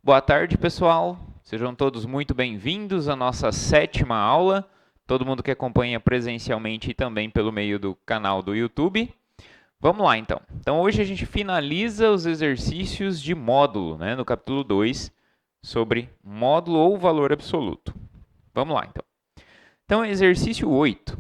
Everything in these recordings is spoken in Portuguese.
Boa tarde, pessoal. Sejam todos muito bem-vindos à nossa 7ª aula. Todo mundo que acompanha presencialmente e também pelo meio do canal do YouTube. Vamos lá, então. Então, hoje a gente finaliza os exercícios de módulo, né, no capítulo 2, sobre módulo ou valor absoluto. Vamos lá, então. Então, exercício 8.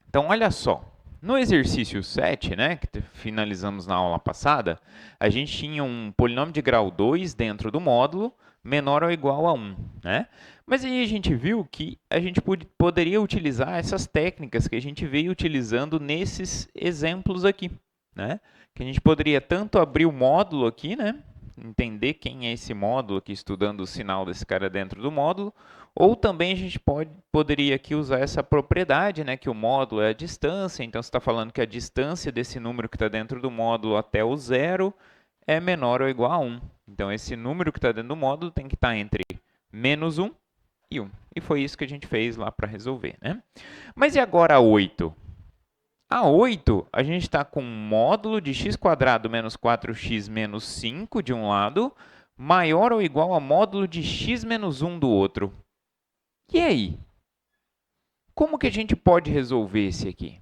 Então, olha só. No exercício 7, né, que finalizamos na aula passada, a gente tinha um polinômio de grau 2 dentro do módulo, menor ou igual a 1. Né? Mas aí a gente viu que a gente poderia utilizar essas técnicas que a gente veio utilizando nesses exemplos aqui. Né? Que a gente poderia tanto abrir o módulo aqui, né, entender quem é esse módulo aqui, estudando o sinal desse cara dentro do módulo, ou também a gente poderia aqui usar essa propriedade, né, que o módulo é a distância, então você está falando que a distância desse número que está dentro do módulo até o zero é menor ou igual a 1. Então, esse número que está dentro do módulo tem que estar entre menos 1 e 1. E foi isso que a gente fez lá para resolver. Né? Mas e agora a 8? A 8, a gente está com módulo de x² menos 4x menos 5 de um lado, maior ou igual a módulo de x menos 1 do outro. E aí? Como que a gente pode resolver esse aqui?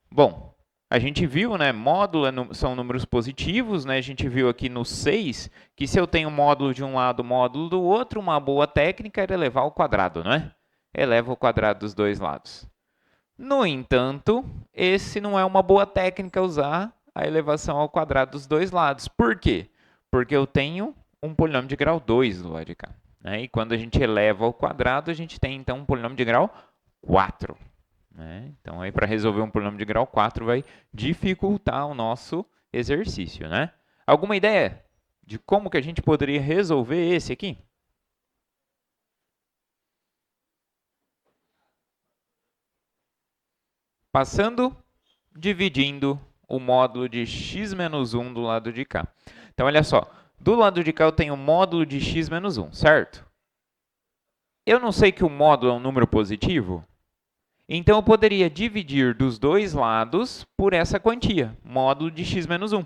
Bom, a gente viu, né, módulo são números positivos, né? A gente viu aqui no 6 que se eu tenho módulo de um lado, módulo do outro, uma boa técnica era elevar ao quadrado, né? Eleva o quadrado dos dois lados. No entanto, esse não é uma boa técnica usar a elevação ao quadrado dos dois lados. Por quê? Porque eu tenho um polinômio de grau 2 do lado de cá. Né? E quando a gente eleva ao quadrado, a gente tem então um polinômio de grau 4. Né? Então, aí para resolver um polinômio de grau 4 vai dificultar o nosso exercício. Né? Alguma ideia de como que a gente poderia resolver esse aqui? Passando, dividindo o módulo de x menos 1 do lado de cá. Então, olha só. Do lado de cá eu tenho o módulo de x menos 1, certo? Eu não sei que o módulo é um número positivo? Então, eu poderia dividir dos dois lados por essa quantia, módulo de x menos 1.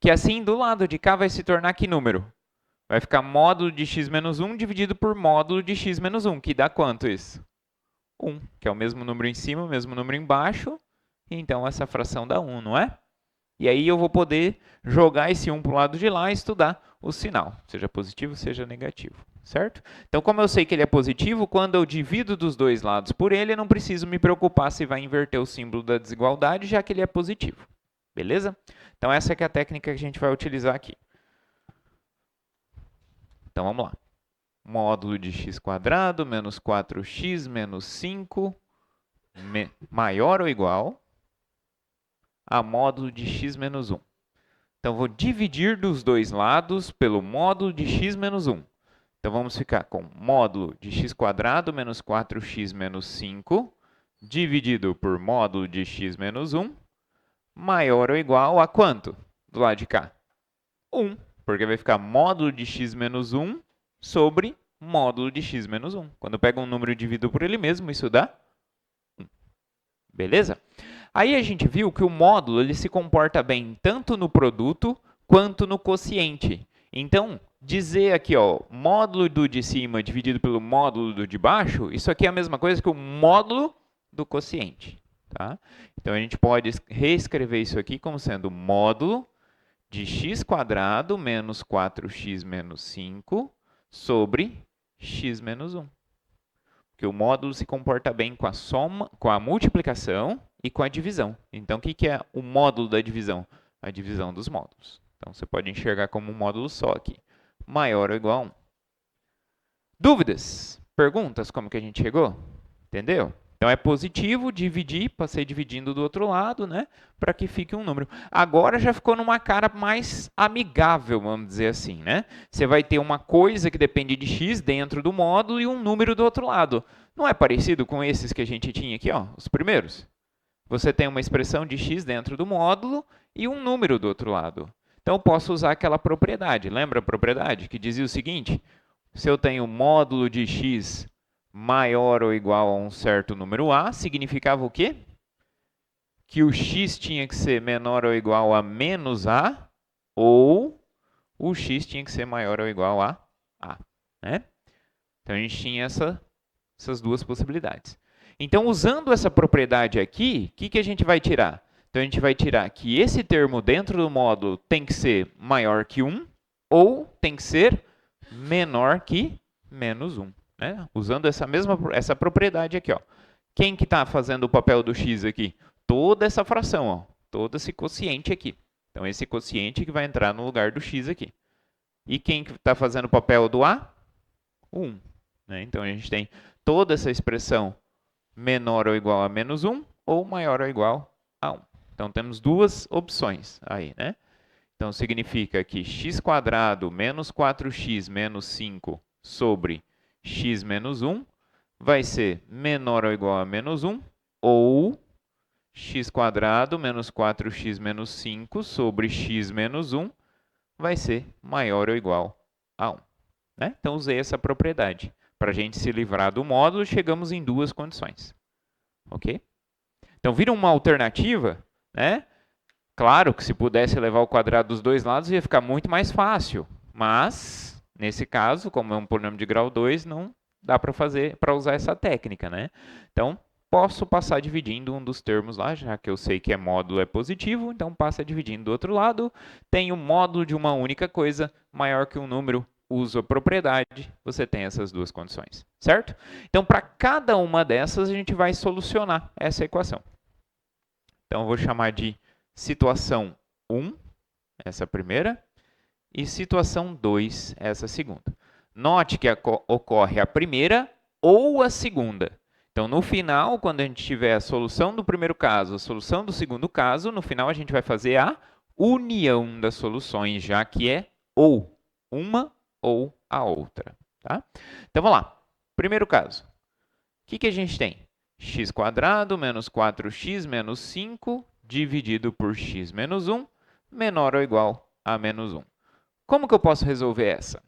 Que assim, do lado de cá vai se tornar que número? Vai ficar módulo de x menos 1 dividido por módulo de x menos 1, que dá quanto isso? 1, que é o mesmo número em cima, o mesmo número embaixo. Então, essa fração dá 1, não é? E aí eu vou poder jogar esse 1 para o lado de lá e estudar o sinal, seja positivo, seja negativo, certo? Então, como eu sei que ele é positivo, quando eu divido dos dois lados por ele, eu não preciso me preocupar se vai inverter o símbolo da desigualdade, já que ele é positivo. Beleza? Então, essa é a técnica que a gente vai utilizar aqui. Então, vamos lá. Módulo de x² menos 4x menos 5 maior ou igual a módulo de x menos 1. Então, vou dividir dos dois lados pelo módulo de x menos 1. Então, vamos ficar com módulo de x² menos 4x menos 5 dividido por módulo de x menos 1 maior ou igual a quanto? Do lado de cá? 1, porque vai ficar módulo de x menos 1 sobre módulo de x menos 1. Quando eu pego um número e divido por ele mesmo, isso dá 1. Beleza? Aí a gente viu que o módulo ele se comporta bem tanto no produto quanto no quociente. Então, dizer aqui, ó, módulo do de cima dividido pelo módulo do de baixo, isso aqui é a mesma coisa que o módulo do quociente. Tá? Então, a gente pode reescrever isso aqui como sendo módulo de x² menos 4x menos 5 sobre x menos 1. Porque o módulo se comporta bem com a soma, com a multiplicação e com a divisão. Então, o que é o módulo da divisão? A divisão dos módulos. Então, você pode enxergar como um módulo só aqui. Maior ou igual a 1. Dúvidas? Perguntas? Como que a gente chegou? Entendeu? Então, é positivo, dividir, passei dividindo do outro lado, né? Para que fique um número. Agora já ficou numa cara mais amigável, vamos dizer assim, né? Você vai ter uma coisa que depende de x dentro do módulo e um número do outro lado. Não é parecido com esses que a gente tinha aqui, ó, os primeiros? Você tem uma expressão de x dentro do módulo e um número do outro lado. Então, eu posso usar aquela propriedade. Lembra a propriedade que dizia o seguinte? Se eu tenho módulo de x maior ou igual a um certo número a, significava o quê? Que o x tinha que ser menor ou igual a menos a, ou o x tinha que ser maior ou igual a a, né? Então, a gente tinha essas duas possibilidades. Então, usando essa propriedade aqui, o que a gente vai tirar? Então, a gente vai tirar que esse termo dentro do módulo tem que ser maior que 1 ou tem que ser menor que menos 1. Né? Usando essa propriedade aqui. Ó. Quem que está fazendo o papel do x aqui? Toda essa fração, ó, todo esse quociente aqui. Então, esse quociente que vai entrar no lugar do x aqui. E quem que está fazendo o papel do a? O 1. Né? Então, a gente tem toda essa expressão menor ou igual a menos 1 ou maior ou igual a 1. Então, temos duas opções aí, né? Então, significa que x² menos 4x menos 5 sobre x menos 1 vai ser menor ou igual a menos 1 ou x² menos 4x menos 5 sobre x menos 1 vai ser maior ou igual a 1. Né? Então, usei essa propriedade. Para a gente se livrar do módulo, chegamos em duas condições. Ok? Então, vira uma alternativa, né? Claro que se pudesse levar o quadrado dos dois lados, ia ficar muito mais fácil. Mas, nesse caso, como é um polinômio de grau 2, não dá para usar essa técnica, né? Então, posso passar dividindo um dos termos lá, já que eu sei que módulo é positivo, então passa dividindo do outro lado. Tem o módulo de uma única coisa maior que um número, uso a propriedade, você tem essas duas condições, certo? Então, para cada uma dessas, a gente vai solucionar essa equação. Então, eu vou chamar de situação 1, essa primeira, e situação 2, essa segunda. Note que ocorre a primeira ou a segunda. Então, no final, quando a gente tiver a solução do primeiro caso, a solução do segundo caso, no final a gente vai fazer a união das soluções, já que é ou uma ou a outra. Tá? Então, vamos lá. Primeiro caso. O que a gente tem? x² menos 4x menos 5 dividido por x menos 1 menor ou igual a menos 1. Como que eu posso resolver essa?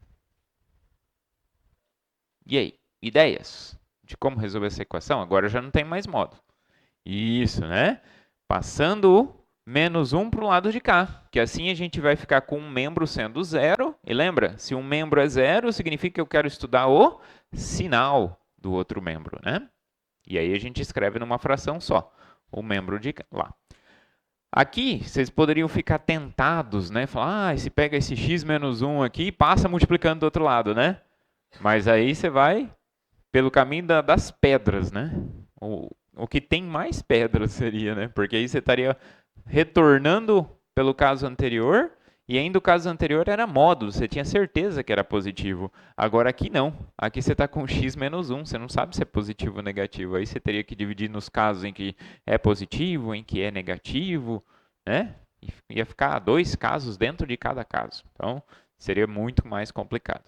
E aí, ideias de como resolver essa equação? Agora já não tem mais módulo. Isso, né? Passando o menos 1 para o lado de cá, que assim a gente vai ficar com um membro sendo zero. E lembra, se um membro é zero, significa que eu quero estudar o sinal do outro membro, né? E aí a gente escreve numa fração só, o membro de lá. Aqui, vocês poderiam ficar tentados, né? Falar, se pega esse x menos 1 aqui e passa multiplicando do outro lado, né? Mas aí você vai pelo caminho das pedras, né? O que tem mais pedras seria, né? Porque aí você estaria retornando pelo caso anterior, e ainda o caso anterior era módulo, você tinha certeza que era positivo. Agora aqui não, aqui você está com x menos 1, você não sabe se é positivo ou negativo. Aí você teria que dividir nos casos em que é positivo, em que é negativo, né? E ia ficar 2 casos dentro de cada caso. Então, seria muito mais complicado.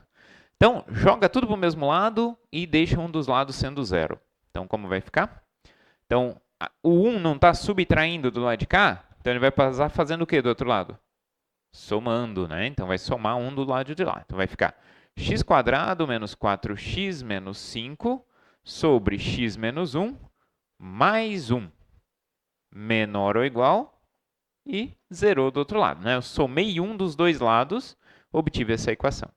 Então, joga tudo para o mesmo lado e deixa um dos lados sendo zero. Então, como vai ficar? Então, o 1 não está subtraindo do lado de cá, então ele vai passar fazendo o que do outro lado? Somando, né? Então, vai somar 1 do lado de lá. Então, vai ficar x² menos 4x menos 5 sobre x menos 1 mais 1 menor ou igual e zerou do outro lado. Né? Eu somei 1 dos dois lados, obtive essa equação.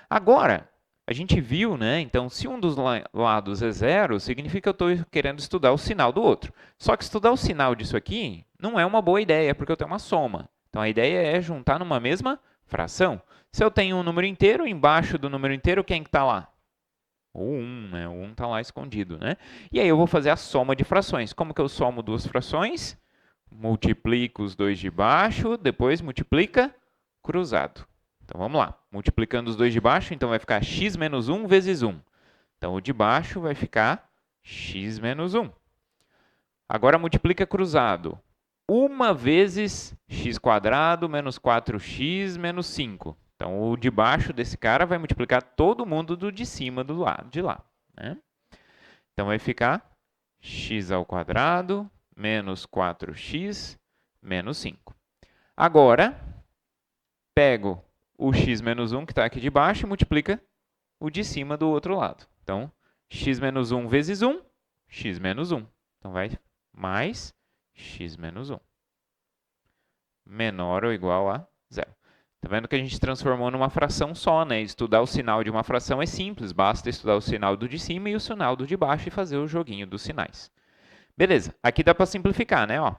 Agora, a gente viu, né? Então, se um dos lados é zero, significa que eu estou querendo estudar o sinal do outro. Só que estudar o sinal disso aqui não é uma boa ideia, porque eu tenho uma soma. Então, a ideia é juntar numa mesma fração. Se eu tenho um número inteiro, embaixo do número inteiro, quem que está lá? O 1, né? O 1 está lá escondido, né? E aí eu vou fazer a soma de frações. Como que eu somo duas frações? Multiplico os dois de baixo, depois multiplica cruzado. Então, vamos lá. Multiplicando os dois de baixo, então vai ficar x menos 1 vezes 1. Então, o de baixo vai ficar x menos 1. Agora, multiplica cruzado. 1 vezes x² menos 4x menos 5. Então, o de baixo desse cara vai multiplicar todo mundo do de cima do lado de lá. Né? Então, vai ficar x² menos 4x menos 5. Agora, pego o x menos 1 que está aqui de baixo e multiplica o de cima do outro lado. Então, x menos 1 vezes 1, x menos 1. Então, vai mais x menos 1. Menor ou igual a zero. Tá vendo que a gente transformou numa fração só, né? Estudar o sinal de uma fração é simples, basta estudar o sinal do de cima e o sinal do de baixo e fazer o joguinho dos sinais. Beleza, aqui dá para simplificar, né? Ó.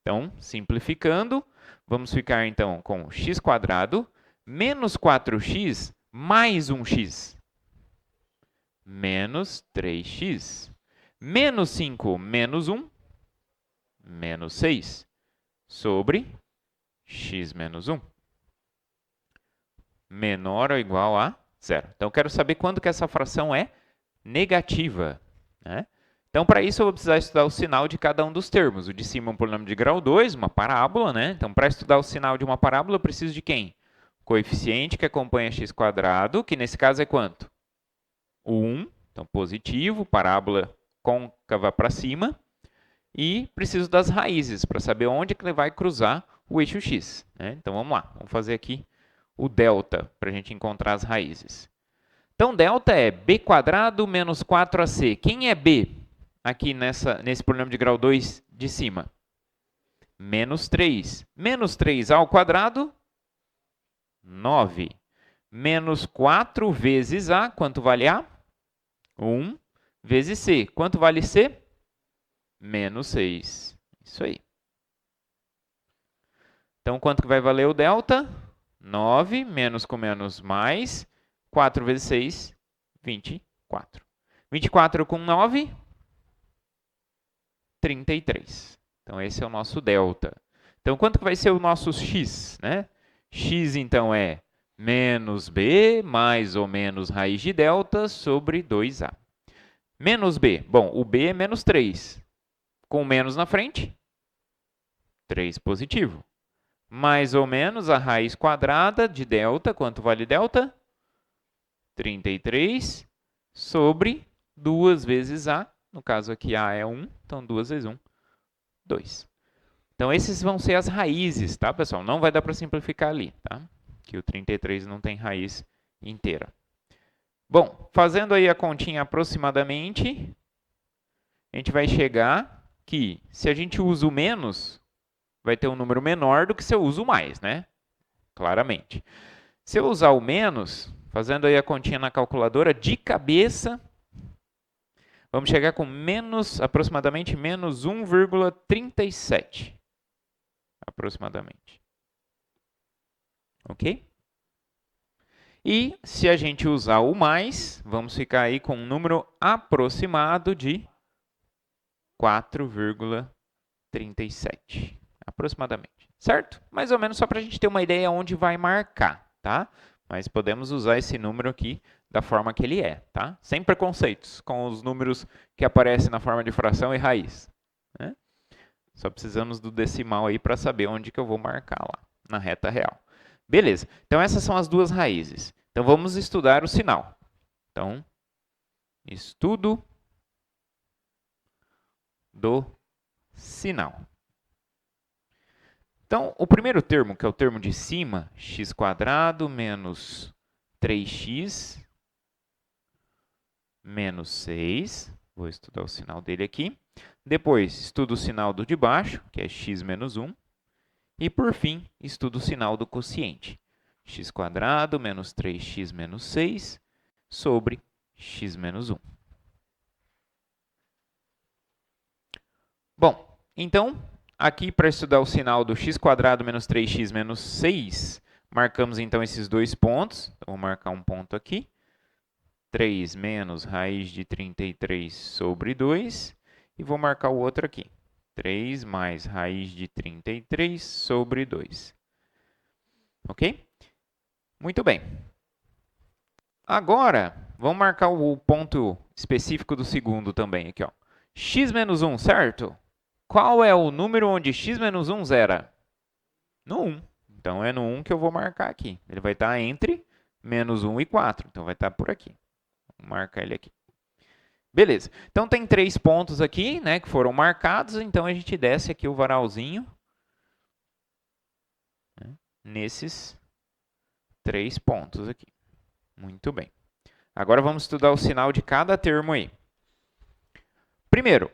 Então, simplificando, vamos ficar então com x² menos 4x mais 1x. Menos 3x. Menos 5 menos 1, menos 6, sobre x menos 1. Menor ou igual a 0. Então, eu quero saber quando que essa fração é negativa, né? Então, para isso, eu vou precisar estudar o sinal de cada um dos termos. O de cima é um polinômio de grau 2, uma parábola, né? Então, para estudar o sinal de uma parábola, eu preciso de quem? Coeficiente que acompanha x², que nesse caso é quanto? 1, então positivo, parábola côncava para cima. E preciso das raízes, para saber onde que ele vai cruzar o eixo x, né? Então, vamos lá. Vamos fazer aqui o delta, para a gente encontrar as raízes. Então, delta é b² menos 4ac. Quem é b aqui nesse polinômio de grau 2 de cima? Menos 3. Menos 3 ao², 9. Menos 4 vezes a, quanto vale a? 1 vezes c. Quanto vale c? Menos 6. Isso aí. Então, quanto que vai valer o delta? 9, menos com menos mais, 4 vezes 6, 24. 24 com 9, 33. Então, esse é o nosso delta. Então, quanto que vai ser o nosso x, né? X, então, é menos b mais ou menos raiz de delta sobre 2a. Menos b. Bom, o b é menos 3. Com menos na frente, 3 positivo. Mais ou menos a raiz quadrada de delta. Quanto vale delta? 33 sobre 2 vezes a. No caso aqui, a é 1. Então, 2 vezes 1, 2. Então, esses vão ser as raízes, tá, pessoal? Não vai dar para simplificar ali, tá? Que o 33 não tem raiz inteira. Bom, fazendo aí a continha aproximadamente, a gente vai chegar que, se a gente usa o menos, vai ter um número menor do que se eu uso o mais, né? Claramente. Se eu usar o menos, fazendo aí a continha na calculadora, de cabeça, vamos chegar com aproximadamente menos 1,37. Aproximadamente. Ok? E se a gente usar o mais, vamos ficar aí com um número aproximado de 4,37. Aproximadamente, certo? Mais ou menos só para a gente ter uma ideia onde vai marcar, tá? Mas podemos usar esse número aqui da forma que ele é, tá? Sem preconceitos com os números que aparecem na forma de fração e raiz, né? Só precisamos do decimal aí para saber onde que eu vou marcar lá, na reta real. Beleza, então essas são as duas raízes. Então vamos estudar o sinal. Então, estudo do sinal. Então, o primeiro termo, que é o termo de cima, x² menos 3x menos 6. Vou estudar o sinal dele aqui. Depois, estudo o sinal do de baixo, que é x menos 1. E, por fim, estudo o sinal do quociente. x² menos 3x menos 6 sobre x menos 1. Bom, então, aqui para estudar o sinal do x² menos 3x menos 6, marcamos então esses dois pontos. Então, vou marcar um ponto aqui. 3 menos raiz de 33 sobre 2. E vou marcar o outro aqui. 3 mais raiz de 33 sobre 2. Ok? Muito bem. Agora, vamos marcar o ponto específico do segundo também. Aqui, ó. X menos 1, certo? Qual é o número onde x menos 1 zera? No 1. Então, é no 1 que eu vou marcar aqui. Ele vai estar entre menos 1 e 4. Então, vai estar por aqui. Vou marcar ele aqui. Beleza. Então, tem 3 pontos aqui, né, que foram marcados. Então, a gente desce aqui o varalzinho, né, nesses 3 pontos aqui. Muito bem. Agora, vamos estudar o sinal de cada termo aí. Primeiro,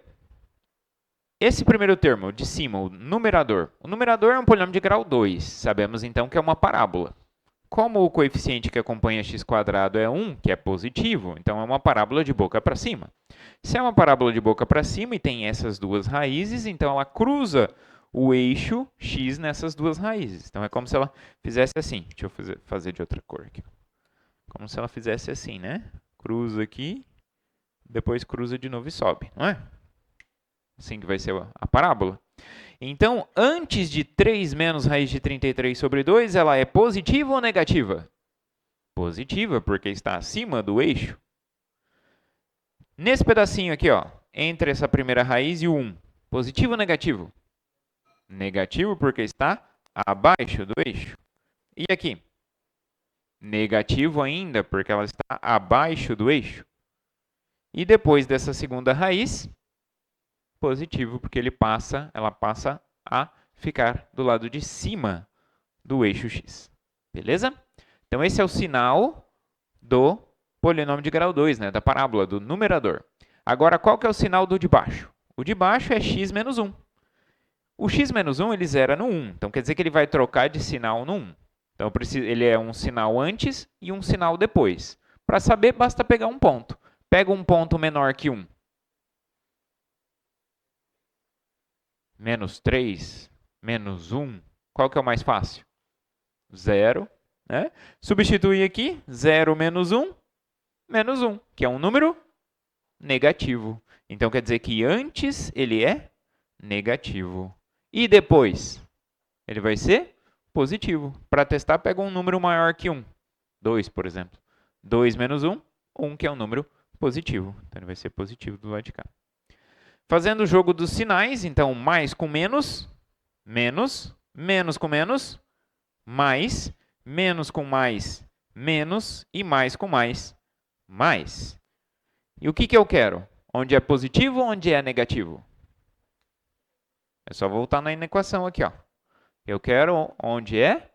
esse primeiro termo de cima, o numerador. O numerador é um polinômio de grau 2. Sabemos, então, que é uma parábola. Como o coeficiente que acompanha x² é 1, que é positivo, então é uma parábola de boca para cima. Se é uma parábola de boca para cima e tem essas duas raízes, então ela cruza o eixo x nessas duas raízes. Então é como se ela fizesse assim. Deixa eu fazer de outra cor aqui. Como se ela fizesse assim, né? Cruza aqui, depois cruza de novo e sobe, não é? Assim que vai ser a parábola. Então, antes de 3 menos raiz de 33 sobre 2, ela é positiva ou negativa? Positiva, porque está acima do eixo. Nesse pedacinho aqui, ó, entre essa primeira raiz e o 1, positivo ou negativo? Negativo, porque está abaixo do eixo. E aqui? Negativo ainda, porque ela está abaixo do eixo. E depois dessa segunda raiz, positivo, porque ela passa a ficar do lado de cima do eixo x. Beleza? Então, esse é o sinal do polinômio de grau 2, né, da parábola, do numerador. Agora, qual que é o sinal do de baixo? O de baixo é x menos 1. O x menos 1 ele zera no 1, então quer dizer que ele vai trocar de sinal no 1. Então, ele é um sinal antes e um sinal depois. Para saber, basta pegar um ponto. Pega um ponto menor que 1. Menos 3, menos 1. Qual que é o mais fácil? 0. Né? Substituir aqui, 0 menos 1, menos 1, que é um número negativo. Então, quer dizer que antes ele é negativo. E depois? Ele vai ser positivo. Para testar, pega um número maior que 1. 2, por exemplo. 2 menos 1, 1, que é um número positivo. Então, ele vai ser positivo do lado de cá. Fazendo o jogo dos sinais, então, mais com menos, menos, menos com menos, mais, menos com mais, menos, e mais com mais, mais. E o que eu quero? Onde é positivo ou onde é negativo? É só voltar na equação aqui, ó. Eu quero onde é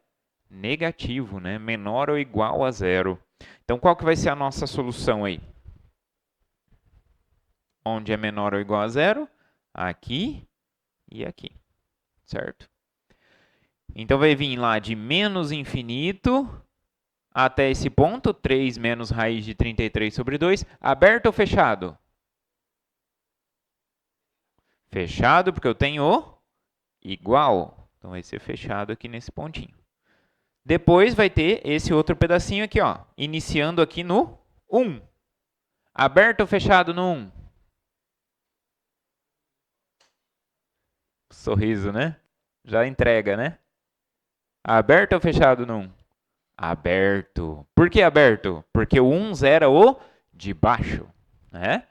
negativo, né? Menor ou igual a 0. Então, qual que vai ser a nossa solução aí? Onde é menor ou igual a 0? Aqui e aqui, certo? Então, vai vir lá de menos infinito até esse ponto, 3 menos raiz de 33 sobre 2. Aberto ou fechado? Fechado, porque eu tenho igual. Então, vai ser fechado aqui nesse pontinho. Depois vai ter esse outro pedacinho aqui, ó, iniciando aqui no 1. Aberto ou fechado no 1? Sorriso, né? Já entrega, né? Aberto ou fechado no 1? Aberto. Por que aberto? Porque o 1 zera o de baixo, né?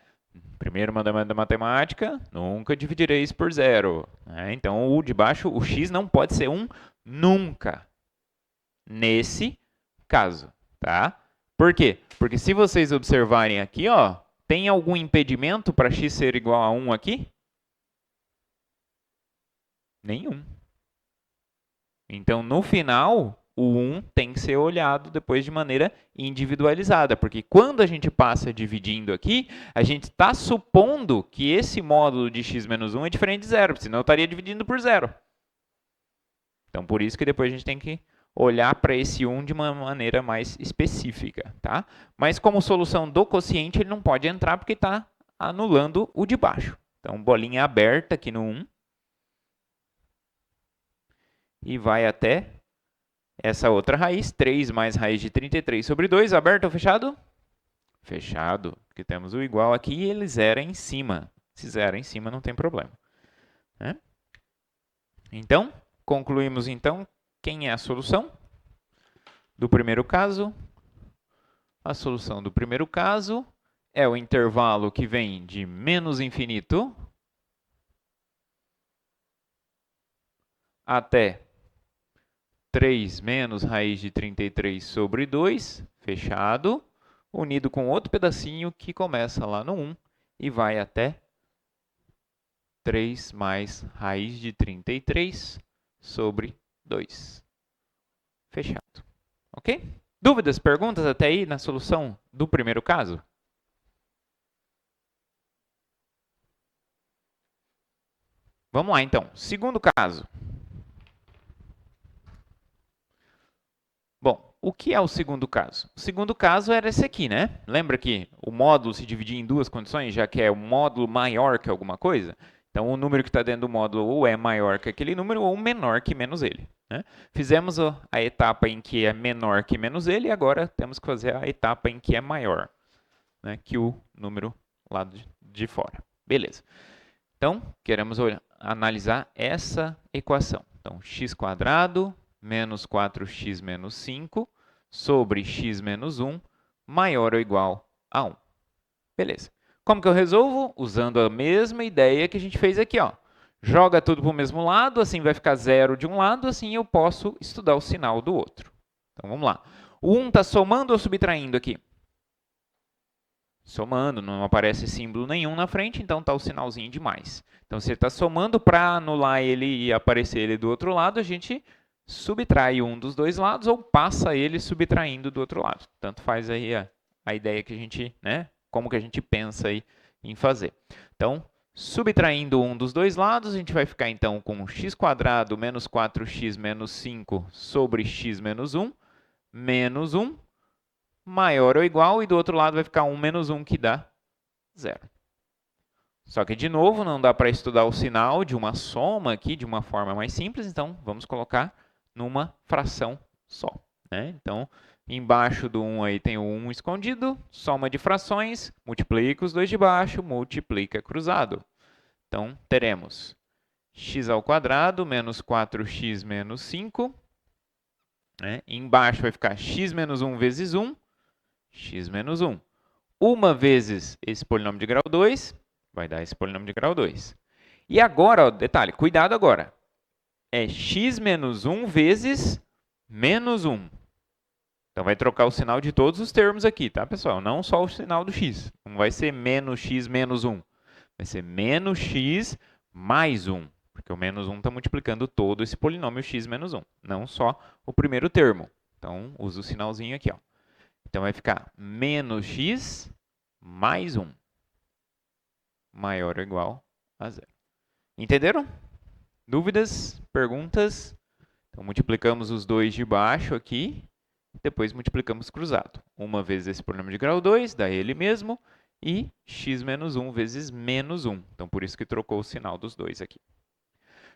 Primeiro mandamento da matemática, nunca dividireis por 0. Né? Então, o de baixo, o x não pode ser 1 nunca. Nesse caso, tá? Por quê? Porque se vocês observarem aqui, ó, tem algum impedimento para x ser igual a 1 aqui? Nenhum. Então, no final, o 1 tem que ser olhado depois de maneira individualizada, porque quando a gente passa dividindo aqui, a gente está supondo que esse módulo de x menos 1 é diferente de 0, senão eu estaria dividindo por 0. Então, por isso que depois a gente tem que olhar para esse 1 de uma maneira mais específica, tá? Mas como solução do quociente, ele não pode entrar porque está anulando o de baixo. Então, bolinha aberta aqui no 1. E vai até essa outra raiz, 3 mais raiz de 33 sobre 2, aberto ou fechado? Fechado, porque temos o igual aqui e ele zera em cima. Se zera em cima, não tem problema. Né? Então, concluímos então quem é a solução do primeiro caso. A solução do primeiro caso é o intervalo que vem de menos infinito até 3 menos raiz de 33 sobre 2, fechado, unido com outro pedacinho que começa lá no 1 e vai até 3 mais raiz de 33 sobre 2. Fechado. Ok? Dúvidas, perguntas até aí na solução do primeiro caso? Vamos lá, então. Segundo caso. Bom, o que é o segundo caso? O segundo caso era esse aqui, né? Lembra que o módulo se dividia em duas condições, já que é um módulo maior que alguma coisa? Então, o número que está dentro do módulo ou é maior que aquele número ou menor que menos ele. Né? Fizemos a etapa em que é menor que menos ele e agora temos que fazer a etapa em que é maior, né, que o número lá de fora. Beleza. Então, queremos analisar essa equação. Então, x² menos 4x menos 5 sobre x menos 1 maior ou igual a 1. Beleza. Como que eu resolvo? Usando a mesma ideia que a gente fez aqui, ó. Joga tudo para o mesmo lado, assim vai ficar 0 de um lado, assim eu posso estudar o sinal do outro. Então, vamos lá. O 1 está somando ou subtraindo aqui? Somando, não aparece símbolo nenhum na frente, então está o sinalzinho de mais. Então, se ele está somando, para anular ele e aparecer ele do outro lado, a gente subtrai um dos dois lados ou passa ele subtraindo do outro lado. Tanto faz aí a ideia que a gente, né, como que a gente pensa aí em fazer. Então, subtraindo um dos dois lados, a gente vai ficar então com x² menos 4x menos 5 sobre x menos 1, menos 1, maior ou igual, e do outro lado vai ficar 1 menos 1, que dá 0. Só que, de novo, não dá para estudar o sinal de uma soma aqui de uma forma mais simples, então vamos colocar numa fração só. Né? Então, embaixo do 1 aí tem o 1 escondido, soma de frações, multiplica os dois de baixo, multiplica cruzado. Então, teremos x² menos 4x menos 5. Né? Embaixo vai ficar x menos 1 vezes 1, x menos 1. Uma vezes esse polinômio de grau 2, vai dar esse polinômio de grau 2. E agora, ó, detalhe, cuidado agora. É x menos 1 vezes menos 1. Então, vai trocar o sinal de todos os termos aqui, tá, pessoal? Não só o sinal do x. Não vai ser menos x menos 1. Vai ser menos x mais 1. Porque o menos 1 está multiplicando todo esse polinômio x menos 1. Não só o primeiro termo. Então, usa o sinalzinho aqui, ó. Então, vai ficar menos x mais 1. Maior ou igual a 0. Entenderam? Dúvidas? Perguntas? Então, multiplicamos os dois de baixo aqui. Depois multiplicamos cruzado. Uma vez esse polinômio de grau 2, dá ele mesmo. E x menos 1 vezes menos 1. Então, por isso que trocou o sinal dos dois aqui.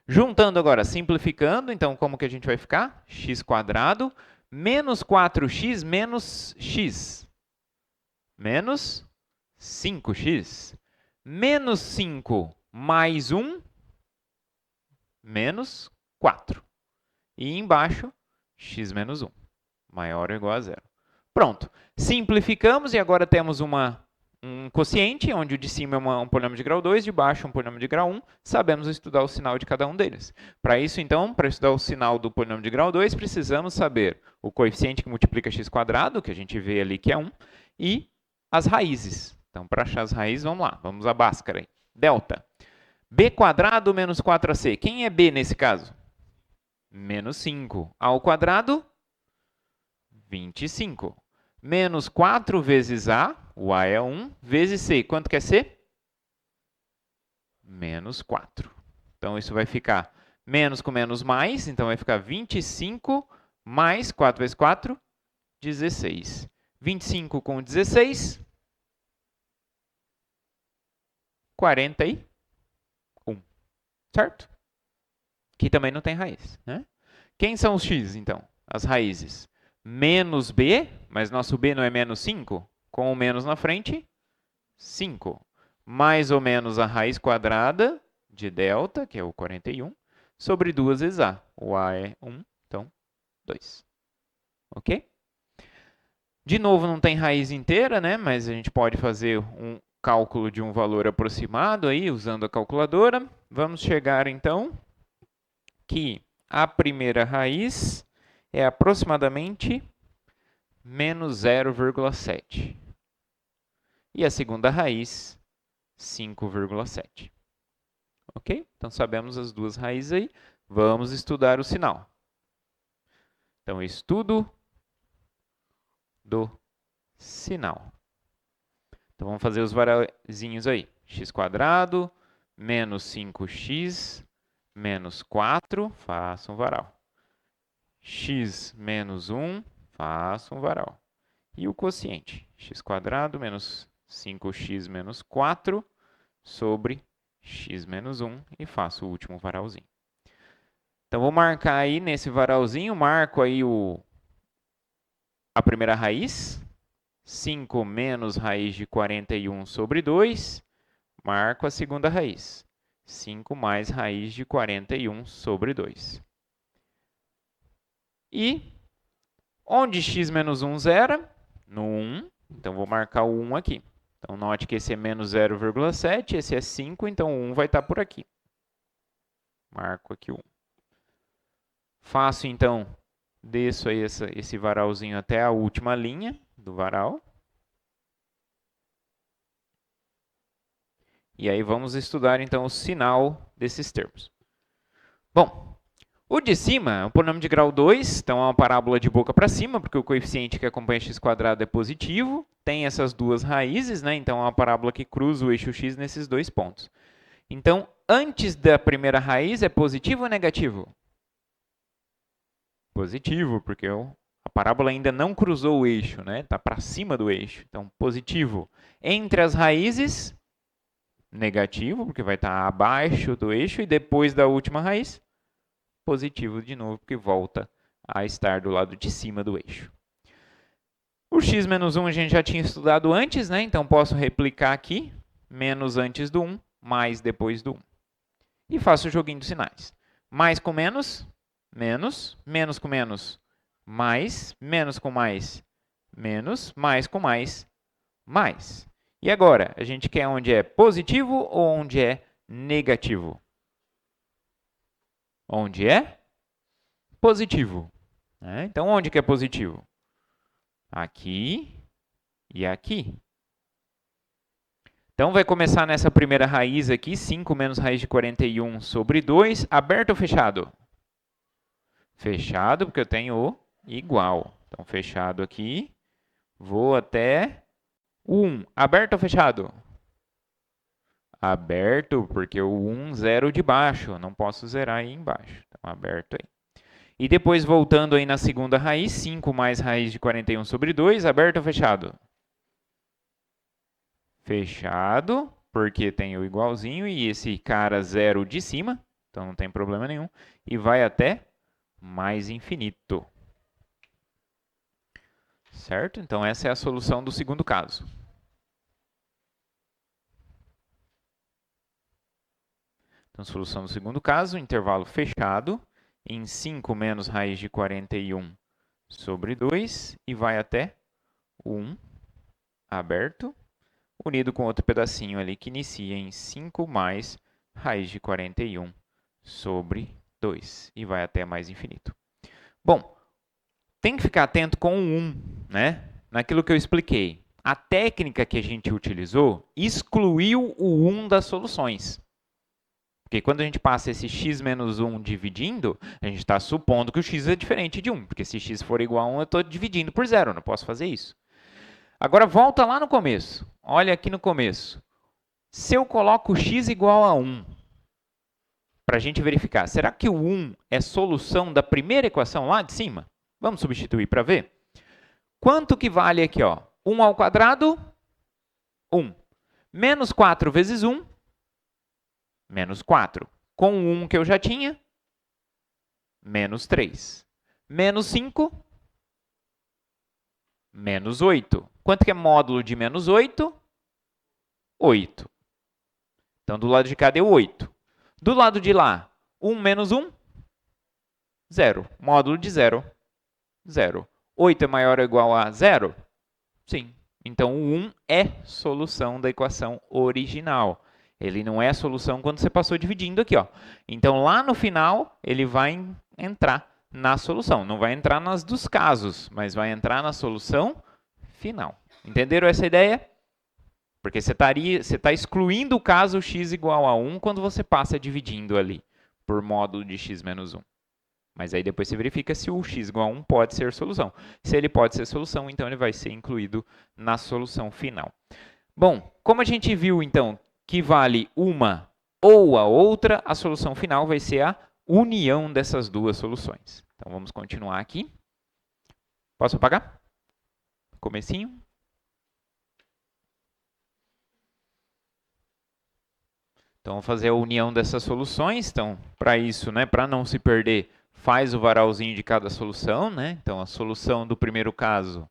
Juntando agora, simplificando, então, como que a gente vai ficar? x² menos 4x menos x. Menos 5x. Menos 5 mais 1, menos 4. E embaixo, x menos 1, maior ou igual a 0. Pronto. Simplificamos e agora temos um quociente, onde o de cima é um polinômio de grau 2, de baixo um polinômio de grau 1. Sabemos estudar o sinal de cada um deles. Para isso, então, para estudar o sinal do polinômio de grau 2, precisamos saber o coeficiente que multiplica x², que a gente vê ali que é 1, e as raízes. Então, para achar as raízes, vamos lá. Vamos à Bhaskara aí. Delta. b² menos 4ac. Quem é b nesse caso? Menos 5. A ao quadrado, 25. Menos 4 vezes a, o a é 1, vezes c. Quanto que é c? Menos 4. Então, isso vai ficar menos com menos mais. Então, vai ficar 25 mais 4 vezes 4, 16. 25 com 16... 41, certo? Que também não tem raiz, né? Quem são os x, então? As raízes. Menos b, mas nosso b não é menos 5? Com o menos na frente, 5. Mais ou menos a raiz quadrada de delta, que é o 41, sobre 2 vezes a. O a é 1, então 2. Ok? De novo, não tem raiz inteira, né? Mas a gente pode fazer um cálculo de um valor aproximado aí, usando a calculadora. Vamos chegar, então, que a primeira raiz é aproximadamente menos 0,7. E a segunda raiz, 5,7. Ok? Então, sabemos as duas raízes aí. Vamos estudar o sinal. Então, estudo do sinal. Então, vamos fazer os varalzinhos aí. x² menos 5x menos 4, faça um varal. X menos 1 Faço um varal. E o quociente? X² menos 5x menos 4 sobre x menos 1 e faço o último varalzinho. Então, vou marcar aí nesse varalzinho, marco aí a primeira raiz, 5 menos raiz de 41 sobre 2, marco a segunda raiz, 5 mais raiz de 41 sobre 2. E onde x menos 1 zera? No 1, então vou marcar o 1 aqui. Então, note que esse é menos 0,7, esse é 5, então o 1 vai estar por aqui. Marco aqui o 1. Faço, então, desço aí esse varalzinho até a última linha do varal. E aí vamos estudar, então, o sinal desses termos. Bom, o de cima é um polinômio de grau 2, então é uma parábola de boca para cima, porque o coeficiente que acompanha x² é positivo. Tem essas duas raízes, né? Então é uma parábola que cruza o eixo x nesses dois pontos. Então, antes da primeira raiz, é positivo ou negativo? Positivo, porque a parábola ainda não cruzou o eixo, né? Está para cima do eixo. Então, positivo. Entre as raízes, negativo, porque vai estar abaixo do eixo. E depois da última raiz, positivo de novo, porque volta a estar do lado de cima do eixo. O x menos 1 a gente já tinha estudado antes, né? Então, posso replicar aqui. Menos antes do 1, mais depois do 1. E faço o joguinho dos sinais. Mais com menos, menos. Menos com menos, mais. Menos com mais, menos. Mais com mais, mais. E agora, a gente quer onde é positivo ou onde é negativo? Onde é positivo. Então, onde que é positivo? Aqui e aqui. Então, vai começar nessa primeira raiz aqui, 5 menos raiz de 41 sobre 2. Aberto ou fechado? Fechado, porque eu tenho o igual. Então, fechado aqui. Vou até 1. Aberto ou fechado? Aberto, porque o 1 zero de baixo. Não posso zerar aí embaixo. Então, aberto aí. E depois, voltando aí na segunda raiz, 5 mais raiz de 41 sobre 2. Aberto ou fechado? Fechado, porque tem o igualzinho e esse cara zero de cima, então não tem problema nenhum. E vai até mais infinito. Certo? Então, essa é a solução do segundo caso. Então, solução do segundo caso, intervalo fechado, em 5 menos raiz de 41 sobre 2, e vai até 1, aberto, unido com outro pedacinho ali que inicia em 5 mais raiz de 41 sobre 2, e vai até mais infinito. Bom, tem que ficar atento com o 1, né? Naquilo que eu expliquei. A técnica que a gente utilizou excluiu o 1 das soluções. Porque quando a gente passa esse x menos 1 dividindo, a gente está supondo que o x é diferente de 1. Porque se x for igual a 1, eu estou dividindo por zero. Eu não posso fazer isso. Agora, volta lá no começo. Olha aqui no começo. Se eu coloco x igual a 1, para a gente verificar, será que o 1 é solução da primeira equação lá de cima? Vamos substituir para ver? Quanto que vale aqui? 1 ao quadrado, 1. Menos 4 vezes 1, menos 4. Com o 1 que eu já tinha, menos 3. Menos 5, menos 8. Quanto que é módulo de menos 8? 8. Então, do lado de cá deu 8. Do lado de lá, 1 menos 1, 0. Módulo de 0, 0. 8 é maior ou igual a 0? Sim. Então, o 1 é solução da equação original. Ele não é a solução quando você passou dividindo aqui. Então, lá no final, ele vai entrar na solução. Não vai entrar nas dos casos, mas vai entrar na solução final. Entenderam essa ideia? Porque você está excluindo o caso x igual a 1 quando você passa dividindo ali por módulo de x menos 1. Mas aí depois você verifica se o x igual a 1 pode ser solução. Se ele pode ser solução, então ele vai ser incluído na solução final. Bom, como a gente viu, então, que vale uma ou a outra, a solução final vai ser a união dessas duas soluções. Então, vamos continuar aqui. Posso apagar? Comecinho. Então, vou fazer a união dessas soluções. Então, para isso, né, para não se perder, faz o varalzinho de cada solução, né? Então, a solução do primeiro caso,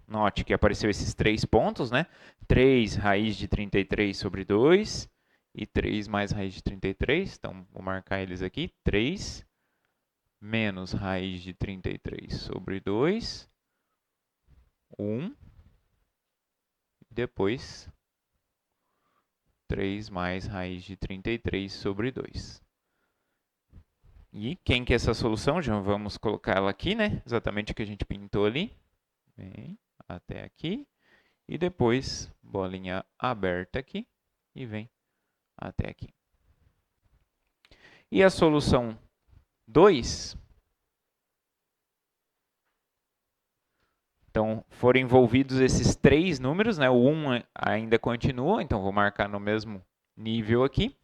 note que apareceu esses 3 pontos, né? 3 raiz de 33 sobre 2 e 3 mais raiz de 33. Então, vou marcar eles aqui. 3 menos raiz de 33 sobre 2, 1, e depois 3 mais raiz de 33 sobre 2. E quem que é essa solução? Já vamos colocar ela aqui, né? Exatamente o que a gente pintou ali. Vem até aqui. E depois, bolinha aberta aqui. E vem até aqui. E a solução 2. Então, foram envolvidos esses 3 números, né? O 1 ainda continua, então vou marcar no mesmo nível aqui.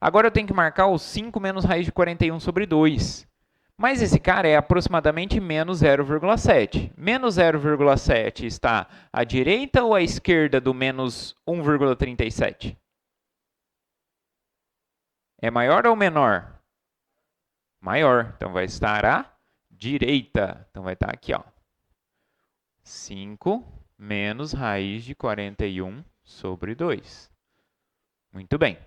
Agora eu tenho que marcar o 5 menos raiz de 41 sobre 2. Mas esse cara é aproximadamente menos 0,7. Menos 0,7 está à direita ou à esquerda do menos 1,37? É maior ou menor? Maior. Então, vai estar à direita. Então, vai estar aqui, ó. 5 menos raiz de 41 sobre 2. Muito bem.